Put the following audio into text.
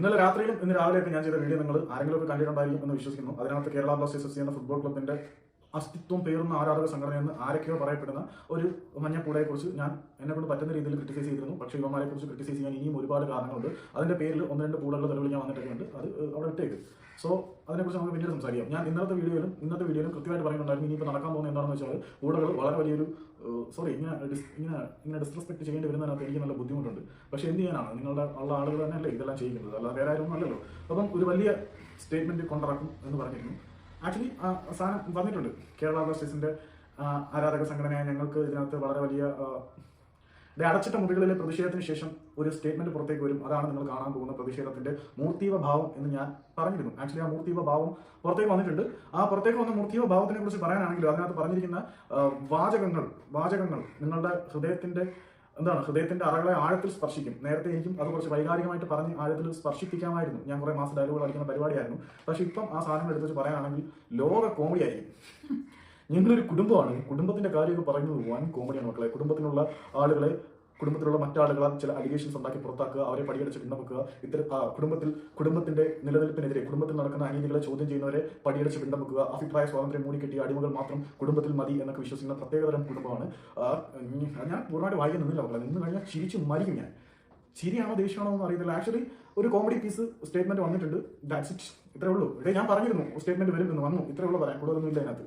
ഇന്നലെ രാത്രിയിലും ഇന്ന് രാവിലെയൊക്കെ ഞാൻ ചെയ്ത വീഡിയോ നിങ്ങൾ ആരെങ്കിലും കണ്ടിട്ടുണ്ടായിരിക്കും എന്ന് വിശ്വസിക്കുന്നു. അതിനകത്ത് കേരള ബ്ലാസ്റ്റേഴ്സ് FC എന്ന ഫുട്ബോൾ ക്ലബിന്റെ അസ്തിത്വം പേറുന്ന ആരാധക സംഘടനയെന്ന് ആരൊക്കെയോ പറയപ്പെടുന്ന ഒരു മഞ്ഞപ്പൂടയെ കുറിച്ച് ഞാൻ എന്നെ കൊണ്ട് പറ്റുന്ന രീതിയിൽ ക്രിട്ടിസൈസ് ചെയ്തിരുന്നു. പക്ഷേ ഇവന്മാരെ കുറിച്ച് ക്രിട്ടിസൈസ് ചെയ്യാൻ ഇനിയും ഒരുപാട് കാരണങ്ങളുണ്ട്. അതിന്റെ പേരിൽ ഒന്ന് രണ്ട് പൂടകൾ തെളിവ് ഞാൻ വന്നിട്ടൊക്കെയുണ്ട്. അത് അവിടെ ഇട്ടേക്ക്. സോ അതിനെക്കുറിച്ച് നമുക്ക് പിന്നീട് സംസാരിക്കാം. ഞാൻ ഇന്നത്തെ വീഡിയോയിലും കൃത്യമായിട്ട് പറയുന്നുണ്ടായിരുന്നു. ഇനിയിപ്പോൾ നടക്കാൻ പോകുന്നത് എന്താണെന്ന് വെച്ചാൽ പൂടകൾ വളരെ വലിയൊരു ഇങ്ങനെ ഡിസ്റെസ്പെക്ട് ചെയ്യേണ്ടി വരുന്നതിനകത്ത് എനിക്ക് നല്ല ബുദ്ധിമുട്ടുണ്ട്. പക്ഷേ എന്ത് ചെയ്യാനാണ്, നിങ്ങളുടെ ഉള്ള ആളുകൾ തന്നെയല്ലേ ഇതെല്ലാം ചെയ്യുന്നത്, അല്ലാതെ വേറെ ആരും അല്ലല്ലോ. അപ്പം ഒരു വലിയ സ്റ്റേറ്റ്മെന്റ് കൊണ്ടിറക്കും എന്ന് പറഞ്ഞിരുന്നു. ആക്ച്വലി സാധനം വന്നിട്ടുണ്ട്. കേരള ബ്ലാസ്റ്റേഴ്സിന്റെ ആരാധക സംഘടനയായ ഞങ്ങൾക്ക് ഇതിനകത്ത് വളരെ വലിയ അടച്ചിട്ട മുറികളിലെ പ്രതിഷേധത്തിന് ശേഷം ഒരു സ്റ്റേറ്റ്മെന്റ് പുറത്തേക്ക് വരും. അതാണ് നിങ്ങൾ കാണാൻ പോകുന്ന പ്രതിഷേധത്തിന്റെ മൂർത്തീവ ഭാവം എന്ന് ഞാൻ പറഞ്ഞിരുന്നു. ആക്ച്വലി ആ മൂർത്തീവ ഭാവം പുറത്തേക്ക് വന്നിട്ടുണ്ട്. ആ പുറത്തേക്ക് വന്ന മൂർത്തീവ ഭാവത്തിനെ കുറിച്ച് പറയാനാണെങ്കിൽ അതിനകത്ത് പറഞ്ഞിരിക്കുന്ന വാചകങ്ങൾ നിങ്ങളുടെ ഹൃദയത്തിന്റെ അറകളെ ആഴത്തിൽ സ്പർശിക്കും. നേരത്തെ എനിക്കും അത് കുറച്ച് വൈകാരികമായിട്ട് പറഞ്ഞ് ആഴത്തിൽ സ്പർശിപ്പിക്കാമായിരുന്നു. ഞാൻ കുറെ മാസം ഡയലോഗുകൾ അടിക്കുന്ന പരിപാടിയായിരുന്നു. പക്ഷെ ഇപ്പം ആ സാധനങ്ങൾ എടുത്ത് വെച്ച് പറയാനാണെങ്കിൽ ലോക കോമഡി ആയിരിക്കും. ഞങ്ങളൊരു കുടുംബമാണ്. കുടുംബത്തിന്റെ കാര്യമൊക്കെ പറയുന്നത് വൻ കോമഡിയാണ് മക്കളെ. കുടുംബത്തിലുള്ള മറ്റാളുകളെ ചില അലിഗേഷൻസ് ഉണ്ടാക്കി പുറത്താക്കുക, അവരെ പടിയടച്ച് പിണ്ടമുക്കുക, കുടുംബത്തിന്റെ നിലനിൽപ്പിനെതിരെ കുടുംബത്തിൽ നടക്കുന്ന അനീതികളെ ചോദ്യം ചെയ്യുന്നവരെ പടിയടച്ച് പിണ്ടമുക്കുക, അഭിപ്രായ സ്വാതന്ത്ര്യം മൂടിക്കെട്ടിയ അടിമകൾ മാത്രം കുടുംബത്തിൽ മതി എന്നൊക്കെ വിശ്വസിക്കുന്ന പ്രത്യേകതരം കുടുംബമാണ്. ഞാൻ പൂർണ്ണമായിട്ട് വായിക്കാൻ നിന്നില്ല മക്കളെ. നിന്ന് കഴിഞ്ഞാൽ ചിരിച്ച് മരിക്കും ഞാൻ. ചിരിയാണോ ദേഷ്യമാണോ എന്ന് അറിയത്തില്ല. ആക്ച്വലി ഒരു കോമഡി പീസ് സ്റ്റേറ്റ്മെന്റ് വന്നിട്ടുണ്ട്. That's it. ഇത്രേ ഉള്ളൂ. ഞാൻ പറഞ്ഞിരുന്നു സ്റ്റേറ്റ്മെന്റ് വരും എന്ന് വന്നു. ഇത്രേ ഉള്ളൂ പറയാൻ. കൂടുതലൊന്നും ഇല്ല അതിനകത്ത്.